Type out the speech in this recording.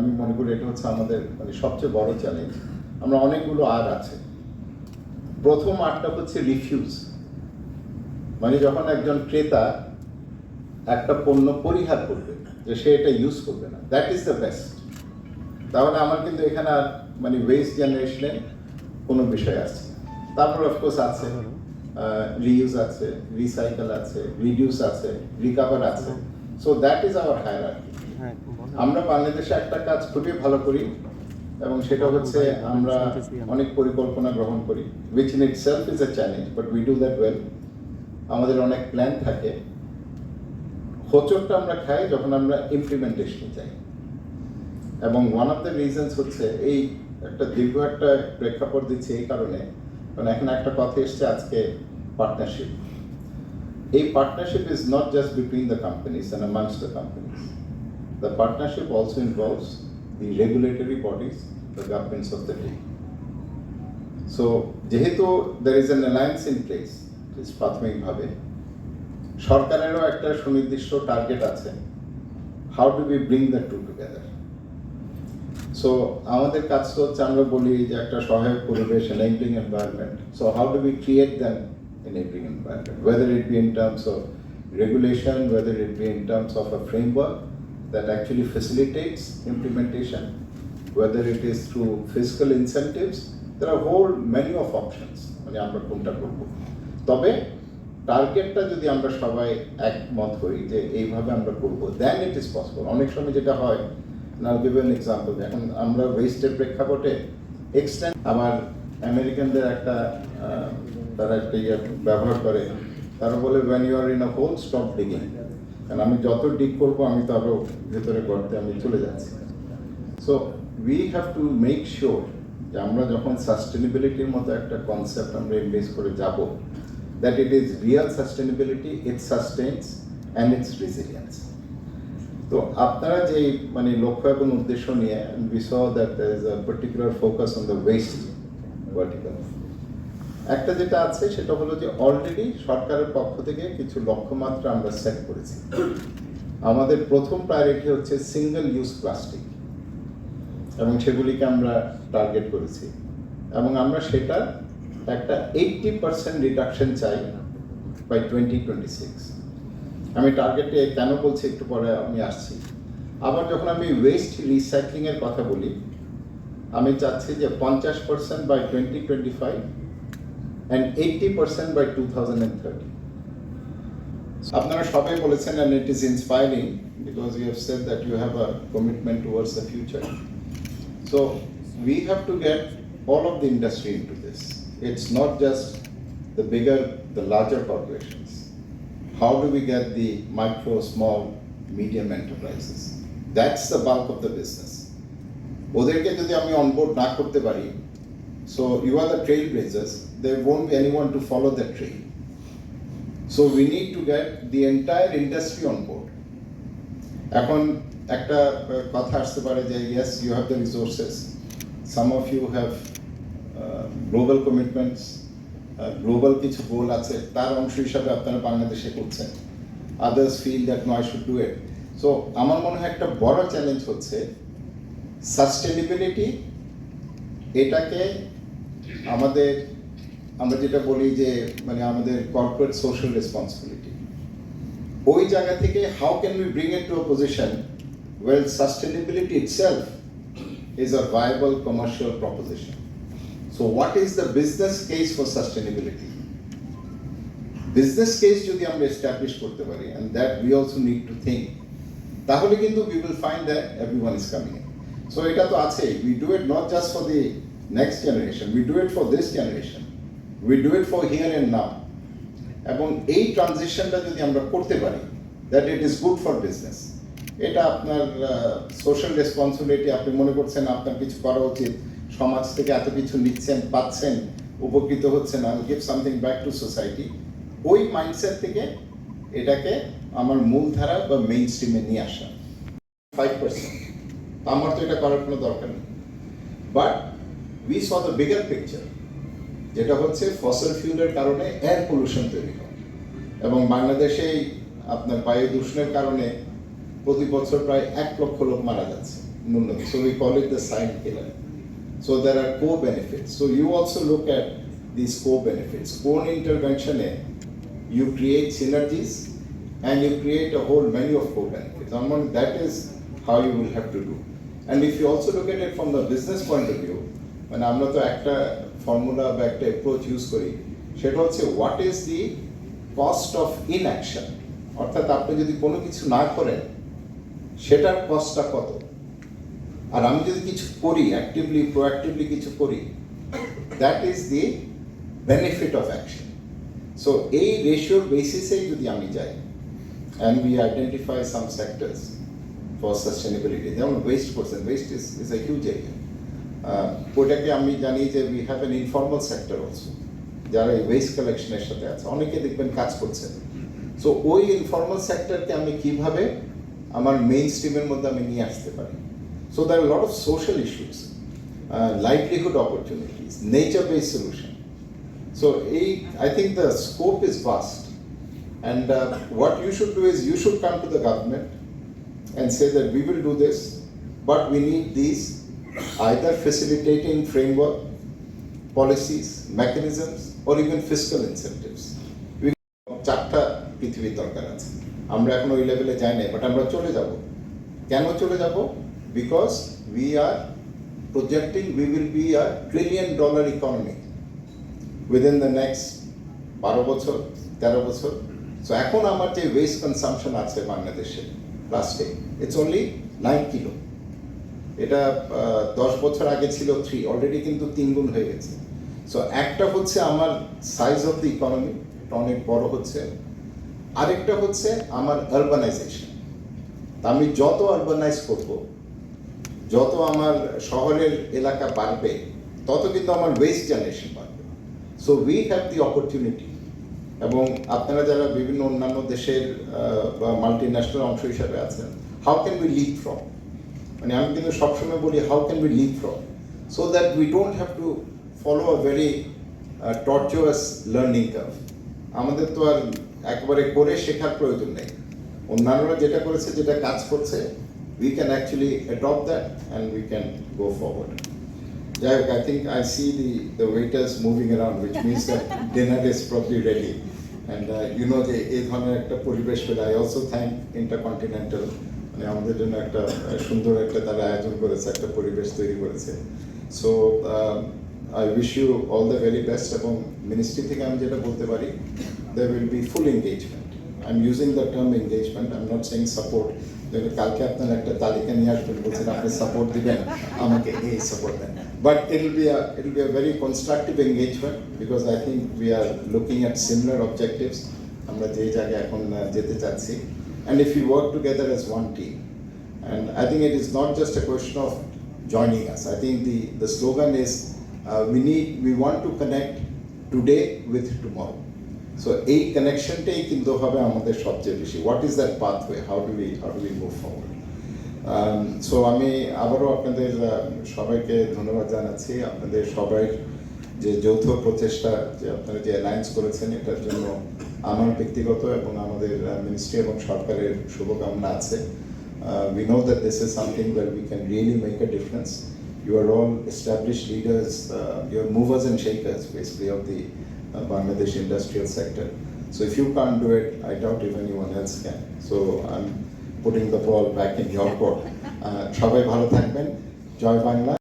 আমি মনে করি এটা হচ্ছে আমাদের মানে সবচেয়ে বড় চ্যালেঞ্জ। আমরা অনেকগুলো আর আছে। প্রথম আরটা হচ্ছে রিফিউজ, মানে যখন একজন ক্রেতা একটা পণ্য পরিহার করবে, যে সে এটা ইউজ করবে না, দ্যাট ইজ দ্য বেস্ট। তাহলে আমার কিন্তু এখানে আর মানে ওয়েস্ট জেনারেশনের কোনো বিষয় আছে। তারপর অফকোর্স আছে রিইউজ আছে, রিসাইকেল আছে, রিডিউস আছে, রিকভার আছে। So that is our hierarchy. আমরা বাংলাদেশে একটা কাজ খুবই ভালো করি এবং সেটা হচ্ছে আমরা অনেক পরিকল্পনা গ্রহণ করি, which in itself is a challenge, but we do that well. আমাদের অনেক প্ল্যান থাকে। হোঁচটটা আমরা খাই যখন আমরা ইমপ্লিমেন্টেশনে যাই, এবং ওয়ান অফ দ্য রিজনস হচ্ছে এই একটা দীর্ঘ একটা প্রেক্ষাপট দিচ্ছে এই কারণে, কারণ এখন একটা কথা এসছে আজকে পার্টনারশিপ। এই partnership is not just between the companies and amongst the companies. The partnership also involves the regulatory bodies, the governments of the day. So, যেহেতু there is an alliance in place, প্রাথমিকভাবে সরকারেরও একটা সুনির্দিষ্ট target আছে, how do we bring the two together? So, আমাদের কাজ তো হচ্ছে আমরা বলি যে একটা সহায়ক পরিবেশ, enabling environment. So, how do we create that enabling environment? Whether it be in terms of regulation, whether it be in terms of a framework that actually facilitates implementation, whether it is through fiscal incentives, there are a whole menu of options. মানে আমরা কোনটা করব, তবে টার্গেটটা যদি আমরা সবাই একমত হই যে এইভাবে আমরা করব, then it is possible. অনেক সময় যেটা হয়, I'll give you an example. এখন আমরা ওয়েস্টের প্রেক্ষাপটে এক্সটেন্ড, আবার আমেরিকানদের একটা তারা একটা ইয়ে ব্যবহার করে, তারা বলে when you are in a hole, stop digging. কারণ আমি যত ডিগ করবো আমি তো আরো ভেতরে গর্তে আমি চলে যাচ্ছি। So we have to make sure যে আমরা যখন সাস্টেনেবিলিটির মতো একটা কনসেপ্ট আমরা এমব্রেস করে যাব, that it is real sustainability, it sustains and its resilience. তো আপনারা যে মানে লক্ষ্য এবং উদ্দেশ্য নিয়ে, we saw that there is a particular focus on the waste vertical. একটা যেটা আছে সেটা হলো যে অলরেডি সরকারের পক্ষ থেকে কিছু লক্ষ্যমাত্রা আমরা সেট করেছি। আমাদের প্রথম প্রায়োরিটি হচ্ছে সিঙ্গেল ইউজ প্লাস্টিক, এবং সেগুলিকে আমরা টার্গেট করেছি, এবং আমরা সেটা একটা 80% রিডাকশন চাই বাই 2026। আমি টার্গেটে কেন বলছি একটু পরে আমি আসছি। আবার যখন আমি ওয়েস্ট রিসাইক্লিংয়ের কথা বলি, আমি চাচ্ছি যে 50% বাই 2025 and 80% by 2030. আপনারা সবাই বলেছেন, and it is inspiring because you have said that you have a commitment towards the future. So we have to get all of the industry into this. It's not just the bigger, the larger corporations. How do we get the micro, small, medium enterprises? That's the bulk of the business. ওদেরকে যদি আমি onboard না করতে পারি, so you are the trailblazers, there won't be anyone to follow that trail. So we need to get the entire industry on board. এখন একটা কথা আসতে পারে যে yes, you have the resources, some of you have global commitments, global কিছু গোল আছে, তার অংশ হিসাবে আপনারা বাংলাদেশে করছেন, others feel that no, I should do it. So আমার মনে হয় একটা বড় চ্যালেঞ্জ হচ্ছে সাস্টেনেবিলিটি। এটাকে আমাদের আমরা যেটা বলি যে মানে আমাদের কর্পোরেট সোশ্যাল রেসপন্সিবিলিটি, ওই জায়গা থেকে how can we bring it to a position well sustainability itself is a viable commercial proposition. So what is the business case for sustainability? Business case যদি আমরা এস্টাবলিশ করতে পারি, and that we also need to think, তাহলে কিন্তু we will find that everyone is coming in. So এটা তো আছে, we do it not just for the next generation, we do it for this generation, we do it for here and now. এবং এই ট্রানজিশনটা যদি আমরা করতে পারি, that it is good for business. এটা আপনার সোশ্যাল রেসপন্সিবিলিটি, আপনি মনে করছেন আপনার কিছু করা উচিত, সমাজ থেকে এত কিছু নিচ্ছেন, পাচ্ছেন, উপকৃত হচ্ছেন, I will give something back to society. ওই মাইন্ডসেট থেকে এটাকে আমার মূলধারা বা মেইন স্ট্রিমে নিয়ে আসা। 5% আমার তো এটা করার কোনো দরকার নেই, but we saw the bigger picture, যেটা হচ্ছে ফসল ফিউলের কারণে এয়ার পলিউশন তৈরি হয়, এবং বাংলাদেশে আপনার বায়ু দূষণের কারণে প্রতি বছর প্রায় 1 লক্ষ লোক মারা যাচ্ছে। ন্যূনতম। So we call it the side pillar. So there are co-benefits. So you also look at these co-benefits. Co-intervention, you create synergies and you create a whole menu of co-benefits. That is how you will have to do. And if you also look at it from the business point of view, মানে আমরা তো একটা formula বা একটা approach use করি, সেটা হচ্ছে what is the cost of inaction, অর্থাৎ আপনি যদি কোনো কিছু না করেন সেটার কস্টটা কত, আর আমি যদি কিছু করি অ্যাক্টিভলি প্রোঅ্যাক্টিভলি কিছু করি, that is the benefit of action. So এই রেশিওর বেসিসেই যদি আমি যাই and we identify some sectors for sustainability, যেমন ওয়েস্ট করছেন, West is a huge area. ওটাকে আমি জানি যে we have an informal sector also, যারা এই ওয়েস্ট কালেকশনের সাথে আছে, অনেকে দেখবেন কাজ করছেন। সো ওই ইনফর্মাল সেক্টরকে আমি কিভাবে আমার মেইন স্ট্রিমের মধ্যে আমি নিয়ে আসতে পারি। So there are lot of social issues, livelihood opportunities, nature-based solution. So I think the scope is vast, and what you should do is you should come to the government and say that we will do this, but we need these either facilitating framework, policies, mechanisms, or even fiscal incentives. চারটা পৃথিবীর দরকার আছে, আমরা এখন ওই লেভেলে যাই না, বাট আমরা চলে যাব। কেন চলে যাব? Because we are projecting we will be a $1 trillion economy within the next 12 বছর 13 বছর। সো এখন আমার যে ওয়েস্ট কনসামশন আছে বাংলাদেশে প্লাস্টিক, ইটস অনলি 9 কিলো। এটা 10 বছর আগে ছিল 3, অলরেডি কিন্তু 3 গুণ হয়ে গেছে। সো একটা হচ্ছে আমার সাইজ অফ দ্য ইকোনমি, এটা অনেক বড় হচ্ছে। আরেকটা হচ্ছে আমার আরবানাইজেশন, আমি যত আরবানাইজ করব, যত আমার শহরের এলাকা বাড়বে, তত কিন্তু আমার ওয়েস্ট জেনারেশন বাড়বে। So we have the opportunity, এবং আপনারা যারা বিভিন্ন অন্যান্য দেশের বা মাল্টি ন্যাশনাল অংশ হিসাবে আছেন, how can we live from, মানে আমি কিন্তু সবসময় বলি how can we live from, so that we don't have to follow a very torturous learning curve. আমাদের তো আর একবারে করে শেখার প্রয়োজন নেই, অন্যান্যরা যেটা করেছে, যেটা কাজ করছে, we can actually adopt that and we can go forward. Jayok, I think I see the waiters moving around, which means that dinner is probably ready. And you know, এই ধরনের একটা পরিবেশ পেলে, I also thank Intercontinental, মানে আমাদের জন্য একটা সুন্দর একটা তারা আয়োজন করেছে, একটা পরিবেশ তৈরি করেছে। So I wish you all the very best, এবং মিনিস্ট্রি থেকে আমি যেটা বলতে পারি, there will be full engagement. I'm using the term engagement, I'm not saying support. কালকে আপনার একটা তালিকা নিয়ে আসবেন, বলছেন আপনি সাপোর্ট দিবেন আমাকে, এই সাপোর্ট দেন, but it'll be a very constructive engagement, because I think we are looking at similar objectives, আমরা যে জায়গায় এখন যেতে চাচ্ছি, and if we work together as one team, and I think it is not just a question of joining us. I think the slogan is we want to connect today with tomorrow. So এই কানেকশনটাই কিন্তু হবে আমাদের সবচেয়ে বেশি। What is that pathway, how do we move forward. So আমি আবারও আপনাদের সবাইকে ধন্যবাদ জানাচ্ছি, আপনাদের সবাই যে যৌথ প্রচেষ্টা, যে আপনারা যে অ্যালায়েন্স করেছেন, এটার জন্য আমার ব্যক্তিগত এবং আমাদের মিনিস্ট্রি এবং সরকারের শুভকামনা আছে। We know that this is something where we can really make a difference. You are all established leaders, you are movers and shakers basically of the Bangladesh industrial sector. So if you can't do it, I doubt if anyone else can. So I'm putting the ball back in your court. সবাই ভালো থাকবেন, জয় বাংলা।